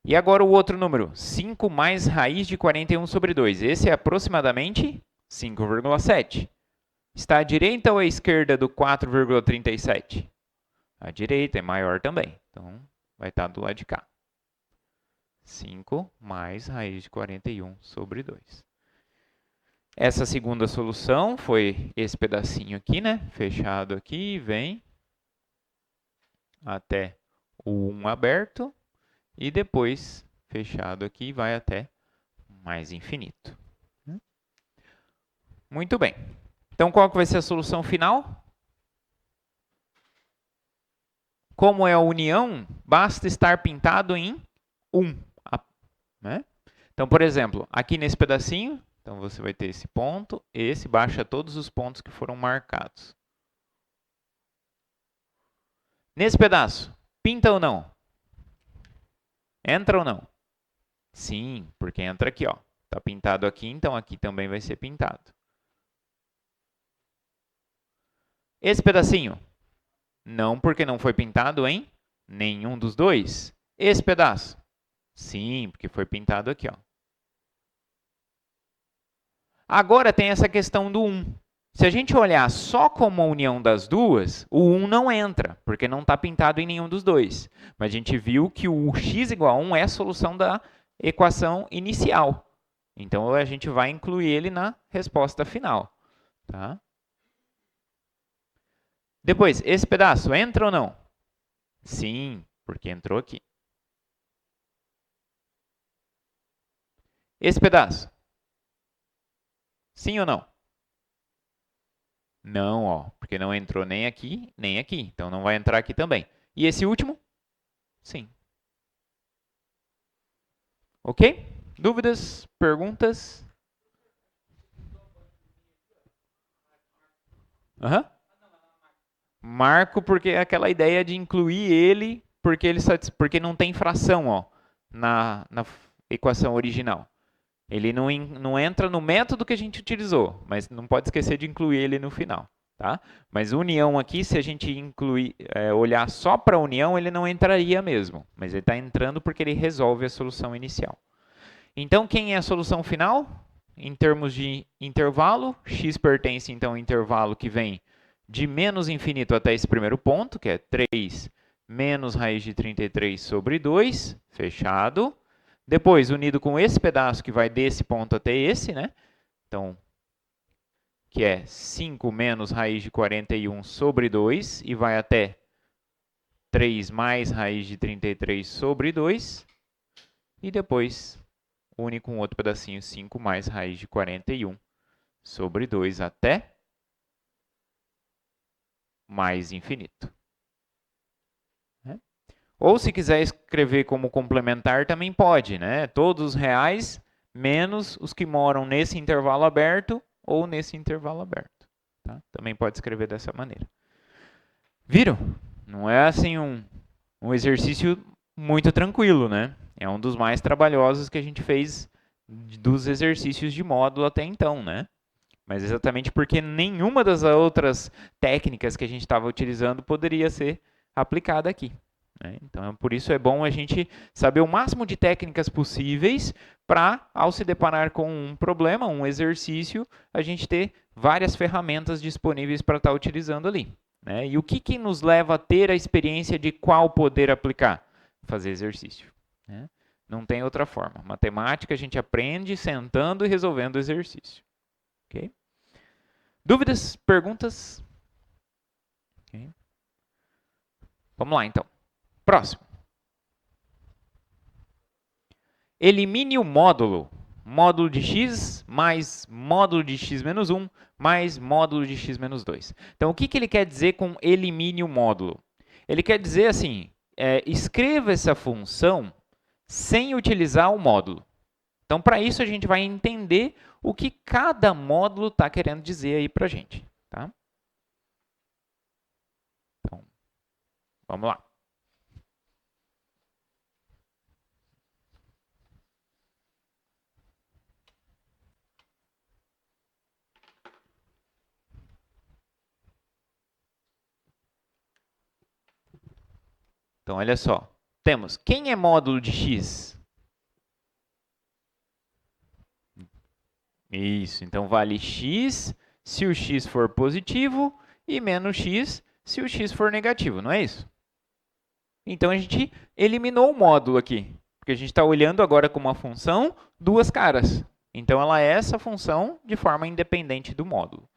E agora o outro número, 5 mais raiz de 41 sobre 2. Esse é aproximadamente 5,7. Está à direita ou à esquerda do 4,37? À direita, é maior também. Então, vai estar do lado de cá. 5 mais raiz de 41 sobre 2. Essa segunda solução foi esse pedacinho aqui, né? Fechado aqui, vem até o 1 aberto. E depois, fechado aqui, vai até mais infinito. Muito bem. Então, qual que vai ser a solução final? Como é a união, basta estar pintado em 1. Né? Então, por exemplo, aqui nesse pedacinho, então você vai ter esse ponto, esse baixa todos os pontos que foram marcados. Nesse pedaço, pinta ou não? Entra ou não? Sim, porque entra aqui, ó. Está pintado aqui, então aqui também vai ser pintado. Esse pedacinho? Não, porque não foi pintado em nenhum dos dois. Esse pedaço? Sim, porque foi pintado aqui, ó. Agora tem essa questão do 1. Se a gente olhar só como a união das duas, o 1 não entra, porque não está pintado em nenhum dos dois. Mas a gente viu que o x igual a 1 é a solução da equação inicial. Então, a gente vai incluir ele na resposta final. Tá? Depois, esse pedaço entra ou não? Sim, porque entrou aqui. Esse pedaço? Sim ou não? Não, ó, porque não entrou nem aqui, nem aqui. Então, não vai entrar aqui também. E esse último? Sim. Ok? Dúvidas? Perguntas? Uhum. Marco porque é aquela ideia de incluir ele porque não tem fração, ó, na equação original. Ele não entra no método que a gente utilizou, mas não pode esquecer de incluir ele no final. Tá? Mas união aqui, se a gente olhar só para a união, ele não entraria mesmo. Mas ele está entrando porque ele resolve a solução inicial. Então, quem é a solução final? Em termos de intervalo, x pertence então ao intervalo que vem de menos infinito até esse primeiro ponto, que é 3 menos raiz de 33 sobre 2, fechado. Depois, unido com esse pedaço que vai desse ponto até esse, né? Então, que é 5 menos raiz de 41 sobre 2, e vai até 3 mais raiz de 33 sobre 2. E depois, une com outro pedacinho, 5 mais raiz de 41 sobre 2 até mais infinito. Ou se quiser escrever como complementar, também pode, né? Todos os reais menos os que moram nesse intervalo aberto ou nesse intervalo aberto. Tá? Também pode escrever dessa maneira. Viram? Não é assim um exercício muito tranquilo, né? É um dos mais trabalhosos que a gente fez dos exercícios de módulo até então, né? Mas exatamente porque nenhuma das outras técnicas que a gente estava utilizando poderia ser aplicada aqui. Né? Então, por isso é bom a gente saber o máximo de técnicas possíveis para, ao se deparar com um problema, um exercício, a gente ter várias ferramentas disponíveis para estar utilizando ali. Né? E o que nos leva a ter a experiência de qual poder aplicar? Fazer exercício. Né? Não tem outra forma. Matemática a gente aprende sentando e resolvendo o exercício. Okay? Dúvidas? Perguntas? Okay. Vamos lá, então. Próximo. Elimine o módulo. Módulo de x mais módulo de x menos 1 mais módulo de x menos 2. Então, o que ele quer dizer com elimine o módulo? Ele quer dizer assim, escreva essa função sem utilizar o módulo. Então, para isso, a gente vai entender o que cada módulo está querendo dizer aí para a gente. Tá? Então, vamos lá. Então, olha só. Temos, quem é módulo de x? Isso, então vale x se o x for positivo e menos x se o x for negativo, não é isso? Então, a gente eliminou o módulo aqui, porque a gente está olhando agora como uma função duas caras. Então, ela é essa função de forma independente do módulo.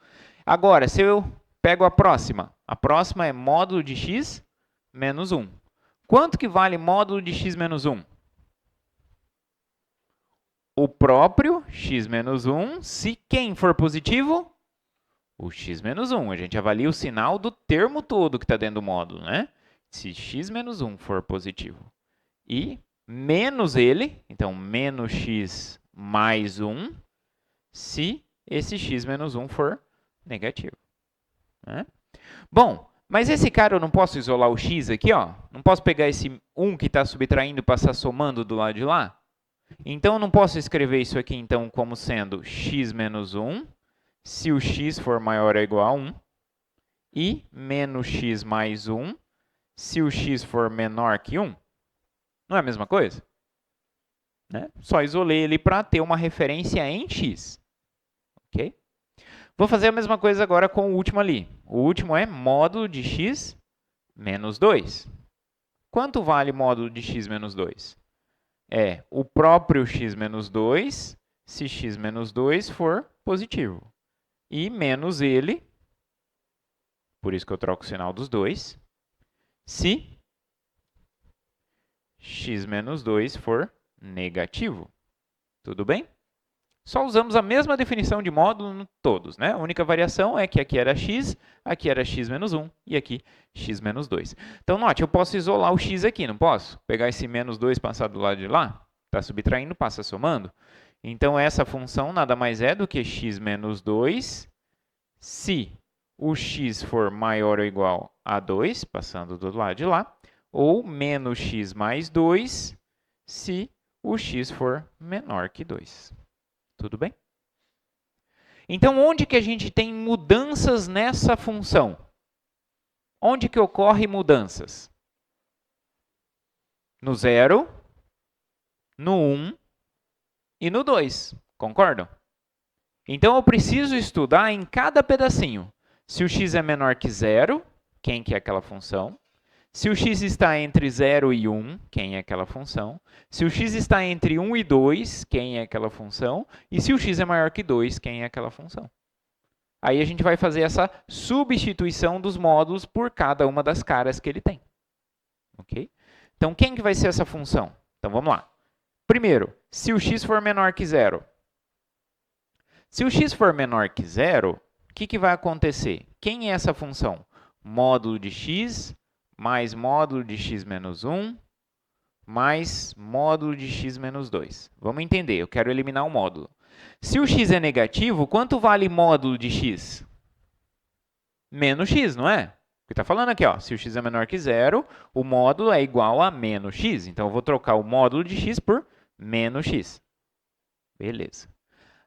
Agora, se eu pego a próxima é módulo de x menos 1. Quanto que vale módulo de x menos 1? O próprio x menos 1, se quem for positivo? O x menos 1. A gente avalia o sinal do termo todo que está dentro do módulo, né? Se x menos 1 for positivo. E menos ele, então menos x mais 1, se esse x menos 1 for negativo. Né? Bom, mas esse cara eu não posso isolar o x aqui, ó. Não posso pegar esse 1 que está subtraindo e passar somando do lado de lá? Então, eu não posso escrever isso aqui, então, como sendo x menos 1, se o x for maior ou igual a 1, e menos x mais 1, se o x for menor que 1. Não é a mesma coisa? Né? Só isolei ele para ter uma referência em x. Ok? Vou fazer a mesma coisa agora com o último ali. O último é módulo de x menos 2. Quanto vale módulo de x menos 2? É o próprio x menos 2, se x menos 2 for positivo. E menos ele, por isso que eu troco o sinal dos dois, se x menos 2 for negativo. Tudo bem? Só usamos a mesma definição de módulo em todos, né? A única variação é que aqui era x menos 1 e aqui x menos 2. Então, note, eu posso isolar o x aqui, não posso? Pegar esse menos 2 e passar do lado de lá? Está subtraindo, passa somando. Então, essa função nada mais é do que x menos 2 se o x for maior ou igual a 2, passando do lado de lá, ou menos x mais 2 se o x for menor que 2. Tudo bem? Então, onde que a gente tem mudanças nessa função? Onde que ocorrem mudanças? No 0, no 1 e no 2. Concordam? Então, eu preciso estudar em cada pedacinho. Se o x é menor que 0, quem que é aquela função? Se o x está entre 0 e 1, quem é aquela função? Se o x está entre 1 e 2, quem é aquela função? E se o x é maior que 2, quem é aquela função? Aí a gente vai fazer essa substituição dos módulos por cada uma das caras que ele tem. Ok? Então, quem que vai ser essa função? Então, vamos lá. Primeiro, se o x for menor que 0. Se o x for menor que 0, o que vai acontecer? Quem é essa função? Módulo de x mais módulo de x menos 1 mais módulo de x menos 2. Vamos entender, eu quero eliminar o módulo. Se o x é negativo, quanto vale módulo de x? Menos x, não é? Porque está falando aqui, ó, se o x é menor que zero, o módulo é igual a menos x. Então, eu vou trocar o módulo de x por menos x. Beleza.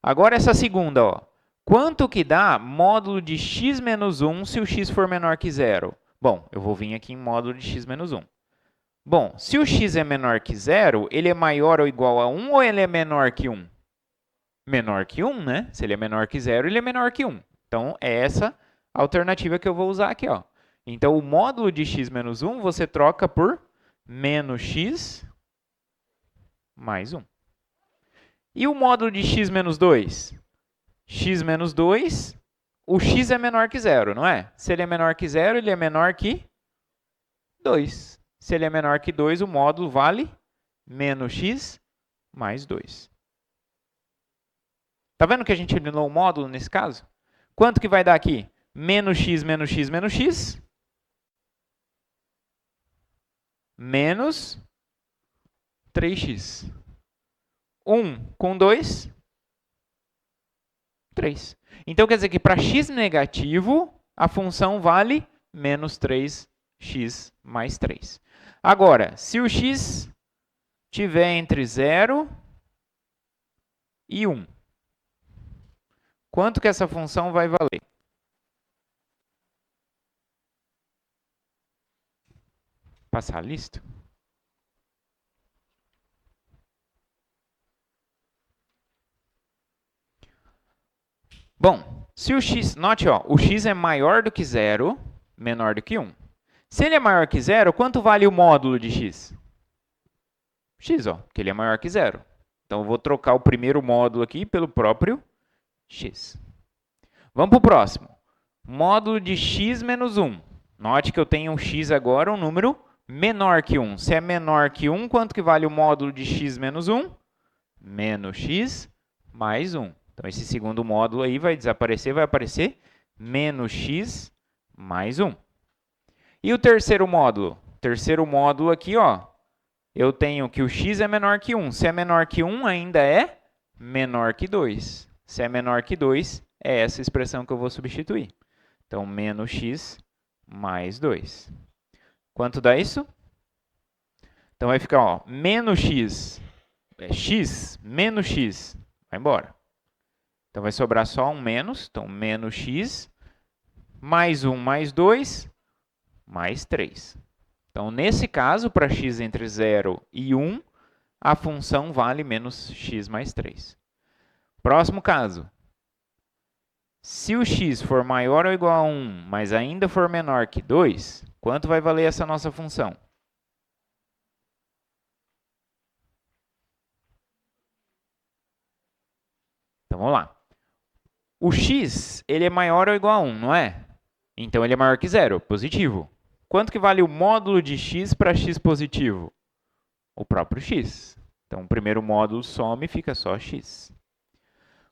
Agora, essa segunda, ó. Quanto que dá módulo de x menos 1 se o x for menor que zero? Bom, eu vou vir aqui em módulo de x menos 1. Bom, se o x é menor que zero, ele é maior ou igual a 1 ou ele é menor que 1? Menor que 1, né? Se ele é menor que zero, ele é menor que 1. Então, é essa a alternativa que eu vou usar aqui, ó. Então, o módulo de x menos 1 você troca por menos x mais 1. E o módulo de x menos 2? X menos 2, o x é menor que zero, não é? Se ele é menor que zero, ele é menor que 2. Se ele é menor que 2, o módulo vale menos x mais 2. Tá vendo que a gente eliminou o módulo nesse caso? Quanto que vai dar aqui? Menos x menos x menos x. Menos 3x. 1 com 2, 3. Então, quer dizer que para x negativo, a função vale menos 3x mais 3. Agora, se o x estiver entre 0 e 1, quanto que essa função vai valer? Passar a lista? Bom, se o x, note, ó, o x é maior do que 0, menor do que 1. Se ele é maior que 0, quanto vale o módulo de x? X, ó, porque ele é maior que 0. Então, eu vou trocar o primeiro módulo aqui pelo próprio x. Vamos para o próximo. Módulo de x menos 1. Note que eu tenho um x agora, um número menor que 1. Se é menor que 1, quanto que vale o módulo de x menos 1? Menos x mais 1. Então, esse segundo módulo aí vai desaparecer, vai aparecer menos x mais 1. E o terceiro módulo? Terceiro módulo aqui, ó, eu tenho que o x é menor que 1. Se é menor que 1, ainda é menor que 2. Se é menor que 2, é essa expressão que eu vou substituir. Então, menos x mais 2. Quanto dá isso? Então, vai ficar, ó, menos x, x menos x, vai embora. Então, vai sobrar só um menos. Então, menos x mais 1 mais 2 mais 3. Então, nesse caso, para x entre 0 e 1, a função vale menos x mais 3. Próximo caso. Se o x for maior ou igual a 1, mas ainda for menor que 2, quanto vai valer essa nossa função? Então, vamos lá. O x ele é maior ou igual a 1, não é? Então, ele é maior que 0, positivo. Quanto que vale o módulo de x para x positivo? O próprio x. Então, o primeiro módulo some e fica só x.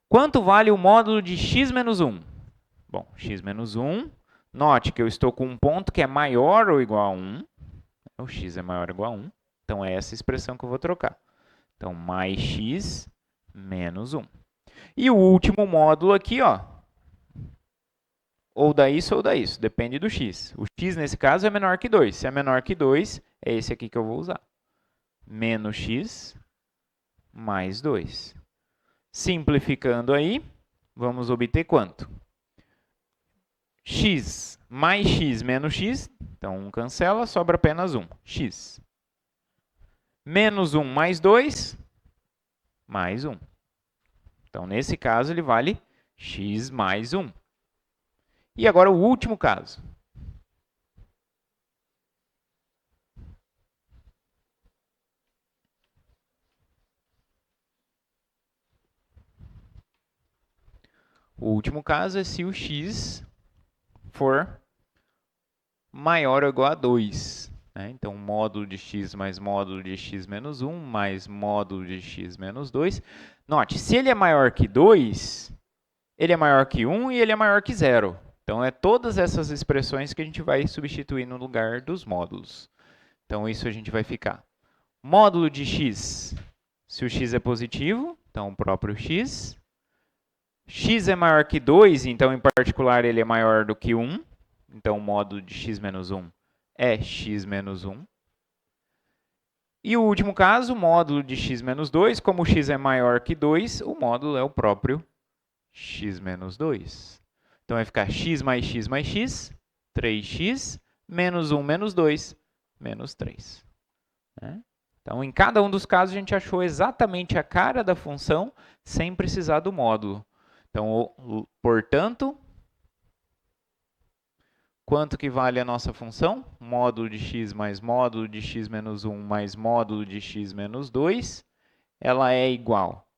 Quanto vale o módulo de x menos 1? Bom, x menos 1. Note que eu estou com um ponto que é maior ou igual a 1. O x é maior ou igual a 1. Então, é essa expressão que eu vou trocar. Então, mais x menos 1. E o último módulo aqui, ó, ou dá isso ou dá isso, depende do x. O x, nesse caso, é menor que 2. Se é menor que 2, é esse aqui que eu vou usar. Menos x mais 2. Simplificando aí, vamos obter quanto? X mais x menos x, então 1 cancela, sobra apenas 1, x. Menos 1 mais 2, mais 1. Então, nesse caso, ele vale x mais 1. E agora o último caso. O último caso é se o x for maior ou igual a 2. Né? Então, módulo de x mais módulo de x menos 1 mais módulo de x menos 2. Note, se ele é maior que 2, ele é maior que 1 e ele é maior que 0. Então, é todas essas expressões que a gente vai substituir no lugar dos módulos. Então, isso a gente vai ficar Módulo de x. Se o x é positivo, então o próprio x. X é maior que 2, então em particular ele é maior do que 1. Então o módulo de x menos 1 é x menos 1. E o último caso, módulo de x menos 2. Como o x é maior que 2, o módulo é o próprio x menos 2. Então vai ficar x mais x mais x, 3x, menos 1 menos 2, menos 3. Então, em cada um dos casos, a gente achou exatamente a cara da função sem precisar do módulo. Então, portanto, quanto que vale a nossa função? Módulo de x mais módulo de x menos 1 mais módulo de x menos 2. Ela é igual,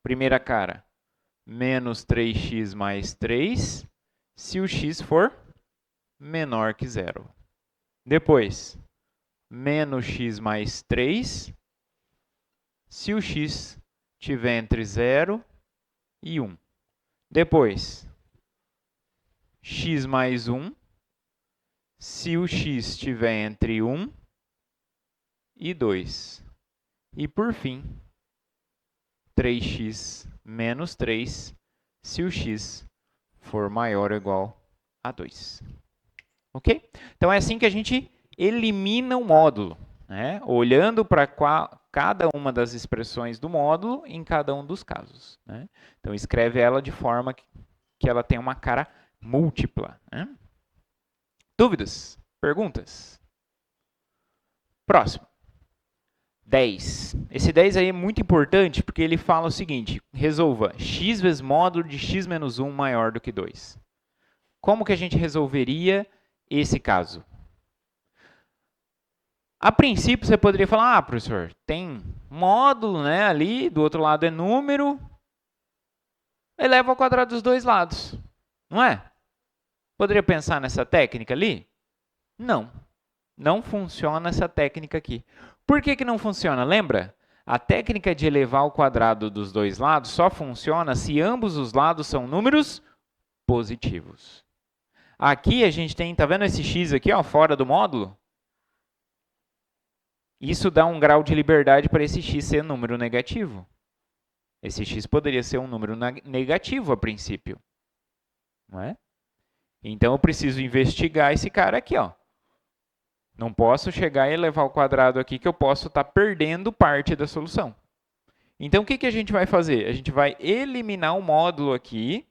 primeira cara, menos 3x mais 3, se o x for menor que zero. Depois, menos x mais 3, se o x estiver entre 0 e 1. Depois, x mais 1, se o x estiver entre 1 e 2. E, por fim, 3x menos 3, se o x for maior ou igual a 2. Ok? Então, é assim que a gente elimina o módulo, né? Olhando para cada uma das expressões do módulo em cada um dos casos. Né? Então, escreve ela de forma que ela tenha uma cara múltipla. Né? Dúvidas? Perguntas? Próximo. 10. Esse 10 aí é muito importante porque ele fala o seguinte: resolva x vezes módulo de x menos 1 maior do que 2. Como que a gente resolveria esse caso? A princípio, você poderia falar, professor, tem módulo, né, ali, do outro lado é número, eleva ao quadrado dos dois lados, não é? Poderia pensar nessa técnica ali? Não, não funciona essa técnica aqui. Por que não funciona? Lembra? A técnica de elevar ao quadrado dos dois lados só funciona se ambos os lados são números positivos. Aqui a gente tem, tá vendo esse x aqui, ó, fora do módulo? Isso dá um grau de liberdade para esse x ser número negativo. Esse x poderia ser um número negativo a princípio. Não é? Então, eu preciso investigar esse cara aqui. Ó. Não posso chegar e elevar ao quadrado aqui que eu posso estar perdendo parte da solução. Então, o que a gente vai fazer? A gente vai eliminar o módulo aqui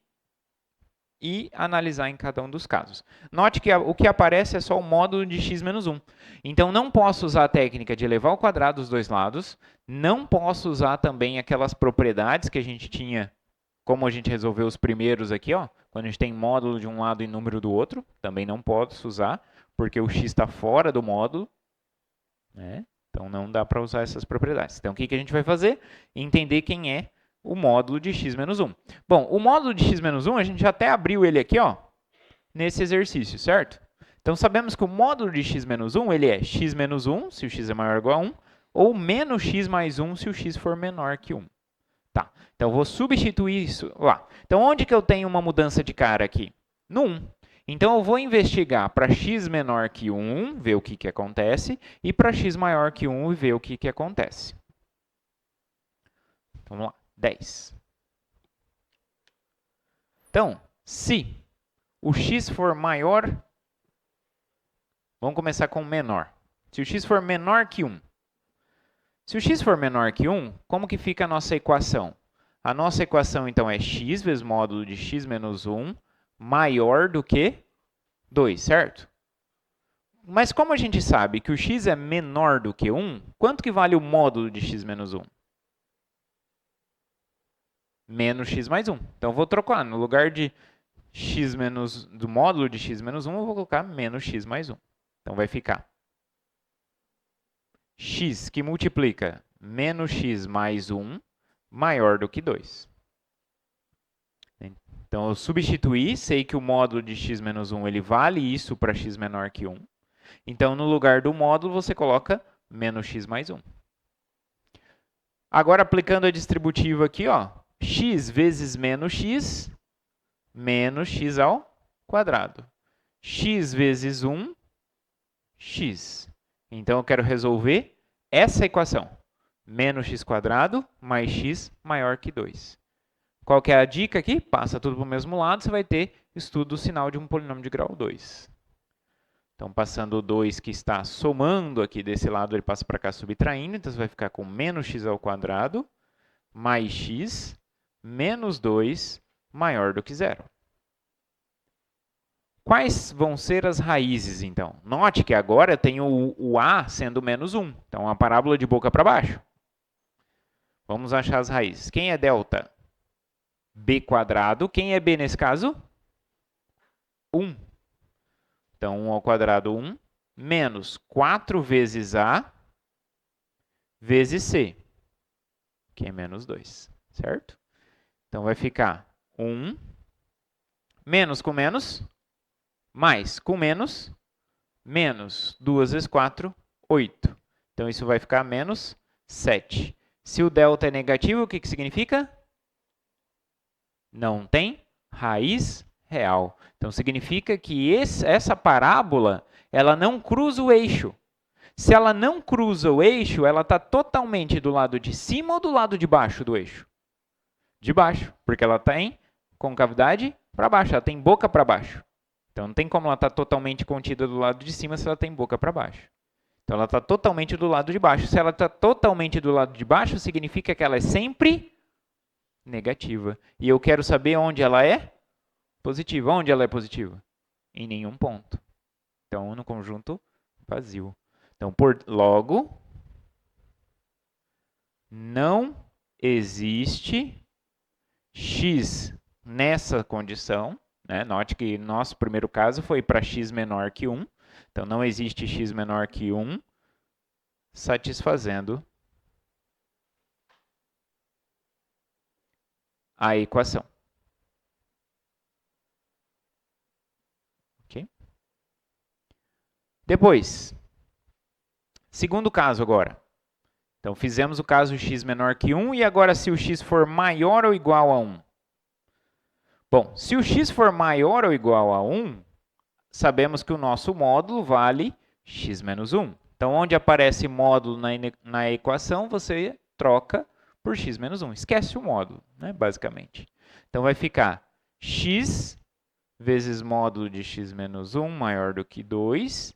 e analisar em cada um dos casos. Note que o que aparece é só o módulo de x menos 1. Então, não posso usar a técnica de elevar ao quadrado dos dois lados, não posso usar também aquelas propriedades que a gente tinha, como a gente resolveu os primeiros aqui, ó, quando a gente tem módulo de um lado e número do outro, também não posso usar, porque o x está fora do módulo, né? Então, não dá para usar essas propriedades. Então, o que a gente vai fazer? Entender quem é o módulo de x menos 1. Bom, o módulo de x menos 1, a gente já até abriu ele aqui, ó, nesse exercício, certo? Então, sabemos que o módulo de x menos 1, ele é x menos 1, se o x é maior ou igual a 1, ou menos x mais 1, se o x for menor que 1. Tá, então, eu vou substituir isso lá. Então, onde que eu tenho uma mudança de cara aqui? No 1. Então, eu vou investigar para x menor que 1, ver o que acontece, e para x maior que 1, ver o que acontece. Então, vamos lá. 10. Então, se o x for maior, vamos começar com menor. Se o x for menor que 1. Se o x for menor que 1, como que fica a nossa equação? A nossa equação, então, é x vezes módulo de x menos 1 maior do que 2, certo? Mas como a gente sabe que o x é menor do que 1, quanto que vale o módulo de x menos 1? Menos x mais 1. Então, eu vou trocar. No lugar de x menos, do módulo de x menos 1, eu vou colocar menos x mais 1. Então, vai ficar x que multiplica menos x mais 1 maior do que 2. Então, eu substituí, sei que o módulo de x menos 1 ele vale isso para x menor que 1. Então, no lugar do módulo, você coloca menos x mais 1. Agora, aplicando a distributiva aqui, ó, x vezes menos x ao quadrado. X vezes 1, x. Então, eu quero resolver essa equação. Menos x² mais x maior que 2. Qual que é a dica aqui? Passa tudo para o mesmo lado, você vai ter estudo do sinal de um polinômio de grau 2. Então, passando o 2 que está somando aqui desse lado, ele passa para cá subtraindo. Então, você vai ficar com menos x² mais x menos 2 maior do que 0. Quais vão ser as raízes, então? Note que agora eu tenho o a sendo menos 1. Então, uma parábola de boca para baixo. Vamos achar as raízes. Quem é delta? b². Quem é b nesse caso? 1. Então, 1² 1, menos 4 vezes a vezes c, que é menos 2, certo? Então, vai ficar 1, menos com menos, mais com menos, menos 2 vezes 4, 8. Então, isso vai ficar menos 7. Se o delta é negativo, o que significa? Não tem raiz real. Então, significa que essa parábola ela não cruza o eixo. Se ela não cruza o eixo, ela está totalmente do lado de cima ou do lado de baixo do eixo? De baixo, porque ela está em concavidade para baixo, ela tem boca para baixo. Então, não tem como ela estar totalmente contida do lado de cima se ela tem boca para baixo. Então, ela está totalmente do lado de baixo. Se ela está totalmente do lado de baixo, significa que ela é sempre negativa. E eu quero saber onde ela é positiva. Onde ela é positiva? Em nenhum ponto. Então, no conjunto vazio. Então, logo, não existe x nessa condição. Né? Note que nosso primeiro caso foi para x menor que 1. Então, não existe x menor que 1 satisfazendo a equação. Okay? Depois, segundo caso agora. Então, fizemos o caso x menor que 1 e agora se o x for maior ou igual a 1. Bom, se o x for maior ou igual a 1, sabemos que o nosso módulo vale x menos 1. Então, onde aparece módulo na equação, você troca por x menos 1. Esquece o módulo, né, basicamente. Então, vai ficar x vezes módulo de x menos 1 maior do que 2.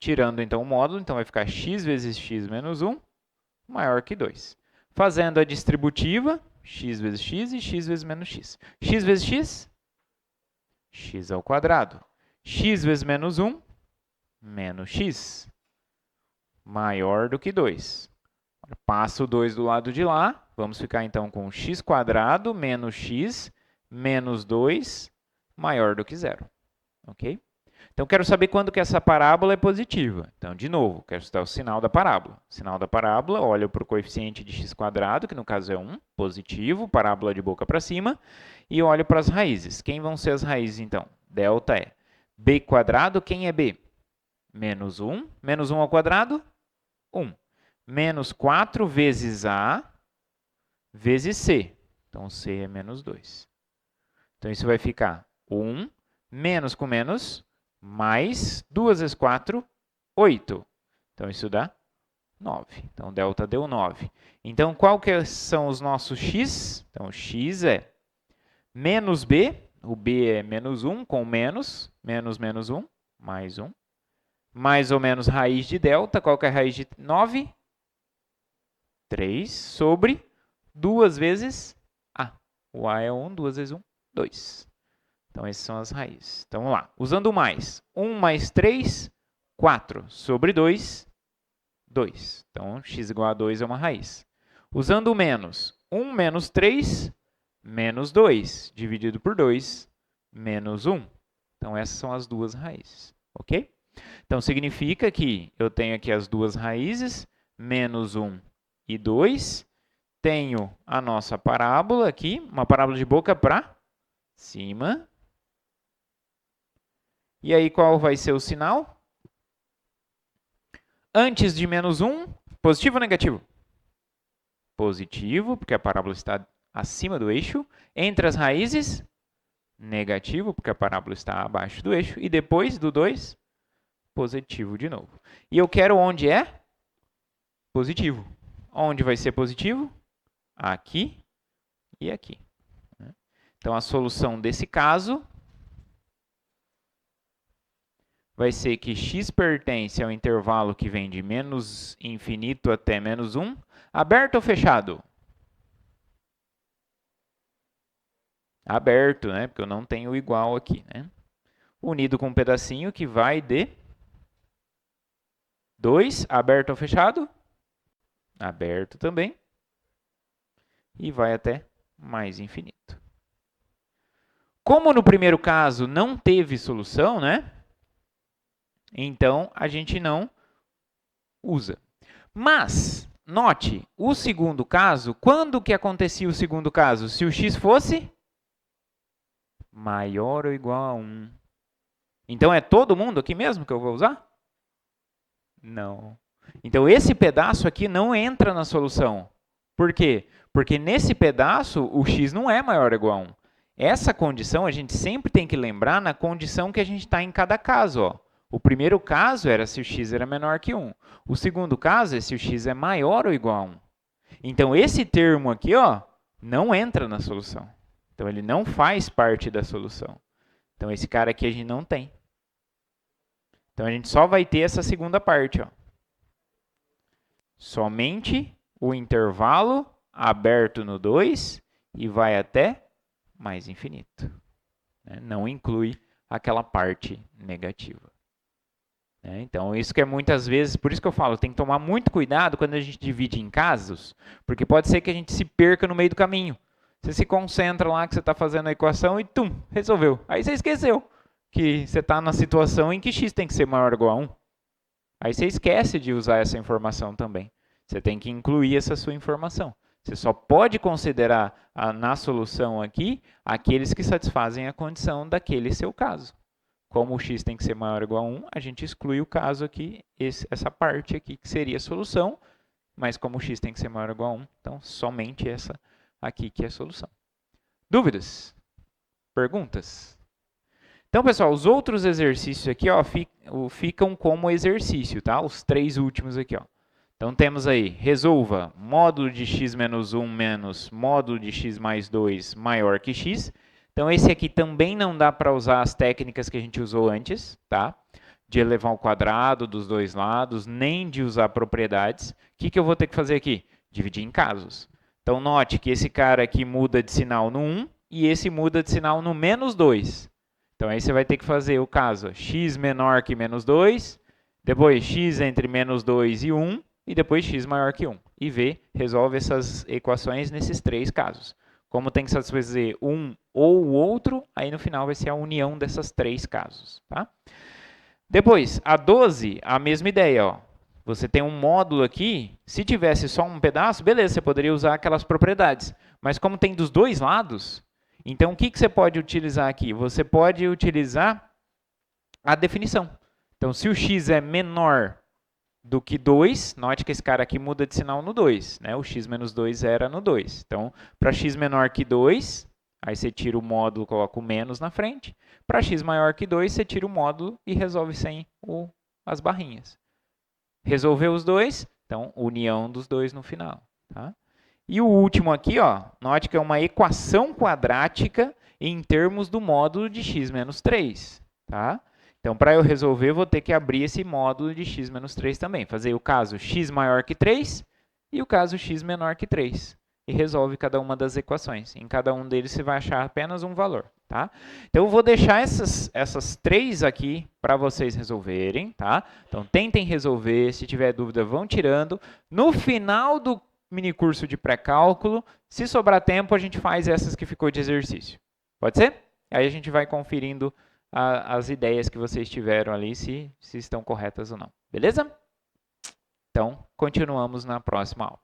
Tirando, então, o módulo, então vai ficar x vezes x menos 1 maior que 2. Fazendo a distributiva, x vezes x e x vezes menos x. X vezes x? X². X vezes menos 1? Menos x. Maior do que 2. Passa o 2 do lado de lá. Vamos ficar, então, com x² menos x menos 2 maior do que 0. Ok? Então, quero saber quando que essa parábola é positiva. Então, de novo, quero estudar o sinal da parábola. Sinal da parábola, olho para o coeficiente de x², que no caso é 1, positivo, parábola de boca para cima, e olho para as raízes. Quem vão ser as raízes, então? Delta é b², quem é b? Menos 1. Menos 1 ao quadrado? 1. Menos 4 vezes a vezes c. Então, c é menos 2. Então, isso vai ficar 1, menos com menos, mais 2 vezes 4, 8. Então, isso dá 9. Então, delta deu 9. Então, qual que são os nossos x? Então, o x é menos b. O b é menos 1 com menos. Menos, menos 1, mais 1. Mais ou menos raiz de delta. Qual que é a raiz de 9? 3 sobre 2 vezes a. O a é 1, 2 vezes 1, 2. Então, essas são as raízes. Então, vamos lá. Usando o mais. 1 mais 3, 4. Sobre 2, 2. Então, x igual a 2 é uma raiz. Usando o menos. 1 menos 3, menos 2. Dividido por 2, menos 1. Então, essas são as duas raízes. Ok? Então, significa que eu tenho aqui as duas raízes, menos 1 e 2. Tenho a nossa parábola aqui, uma parábola de boca para cima. E aí, qual vai ser o sinal? Antes de menos 1, positivo ou negativo? Positivo, porque a parábola está acima do eixo. Entre as raízes, negativo, porque a parábola está abaixo do eixo. E depois do 2, positivo de novo. E eu quero onde é? positivo. Onde vai ser positivo? Aqui e aqui. Então, a solução desse caso vai ser que x pertence ao intervalo que vem de menos infinito até menos 1. Aberto ou fechado? Aberto, né? Porque eu não tenho igual aqui, né? Unido com um pedacinho que vai de 2. Aberto ou fechado? Aberto também. E vai até mais infinito. Como no primeiro caso não teve solução, né? Então, a gente não usa. Mas, note, o segundo caso, quando que acontecia o segundo caso? Se o x fosse maior ou igual a 1. Então, é todo mundo aqui mesmo que eu vou usar? Não. Então, esse pedaço aqui não entra na solução. Por quê? Porque nesse pedaço, o x não é maior ou igual a 1. Essa condição a gente sempre tem que lembrar na condição que a gente está em cada caso. Ó. O primeiro caso era se o x era menor que 1. O segundo caso é se o x é maior ou igual a 1. Então, esse termo aqui ó, não entra na solução. Então, ele não faz parte da solução. Então, esse cara aqui a gente não tem. Então, a gente só vai ter essa segunda parte. Ó. Somente o intervalo aberto no 2 e vai até mais infinito. Não inclui aquela parte negativa. Então, isso que é muitas vezes, por isso que eu falo, tem que tomar muito cuidado quando a gente divide em casos, porque pode ser que a gente se perca no meio do caminho. Você se concentra lá que você está fazendo a equação e, resolveu. Aí você esqueceu que você está na situação em que x tem que ser maior ou igual a 1. Aí você esquece de usar essa informação também. Você tem que incluir essa sua informação. Você só pode considerar na solução aqui aqueles que satisfazem a condição daquele seu caso. Como o x tem que ser maior ou igual a 1, a gente exclui o caso aqui, essa parte aqui que seria a solução, mas como o x tem que ser maior ou igual a 1, então somente essa aqui que é a solução. Dúvidas? Perguntas? Então, pessoal, os outros exercícios aqui ó, ficam como exercício, tá? Os 3 últimos aqui. Ó. Então, temos aí, resolva módulo de x menos 1 menos módulo de x mais 2 maior que x. Então, esse aqui também não dá para usar as técnicas que a gente usou antes, tá? De elevar ao quadrado dos dois lados, nem de usar propriedades. O que eu vou ter que fazer aqui? Dividir em casos. Então, note que esse cara aqui muda de sinal no 1 e esse muda de sinal no menos 2. Então, aí você vai ter que fazer o caso x menor que menos 2, depois x entre menos 2 e 1, e depois x maior que 1. E resolve essas equações nesses 3 casos. Como tem que satisfazer um ou o outro, aí no final vai ser a união dessas 3 casos. Tá? Depois, a 12, a mesma ideia. Ó. Você tem um módulo aqui, se tivesse só um pedaço, beleza, você poderia usar aquelas propriedades. Mas como tem dos dois lados, então o que você pode utilizar aqui? Você pode utilizar a definição. Então, se o x é menor do que 2, note que esse cara aqui muda de sinal no 2. Né? O x menos 2 era no 2. Então, para x menor que 2, aí você tira o módulo, coloca o menos na frente. Para x maior que 2, você tira o módulo e resolve sem as barrinhas. Resolveu os dois, então união dos dois no final. Tá? E o último aqui, ó, note que é uma equação quadrática em termos do módulo de x menos 3. Tá? Então, para eu resolver, eu vou ter que abrir esse módulo de x menos 3 também. Fazer o caso x maior que 3 e o caso x menor que 3. E resolve cada uma das equações. Em cada um deles você vai achar apenas um valor. Tá? Então, eu vou deixar essas 3 aqui para vocês resolverem. Tá? Então, tentem resolver. Se tiver dúvida, vão tirando. No final do minicurso de pré-cálculo, se sobrar tempo, a gente faz essas que ficou de exercício. Pode ser? Aí a gente vai conferindo as ideias que vocês tiveram ali, se estão corretas ou não. Beleza? Então, continuamos na próxima aula.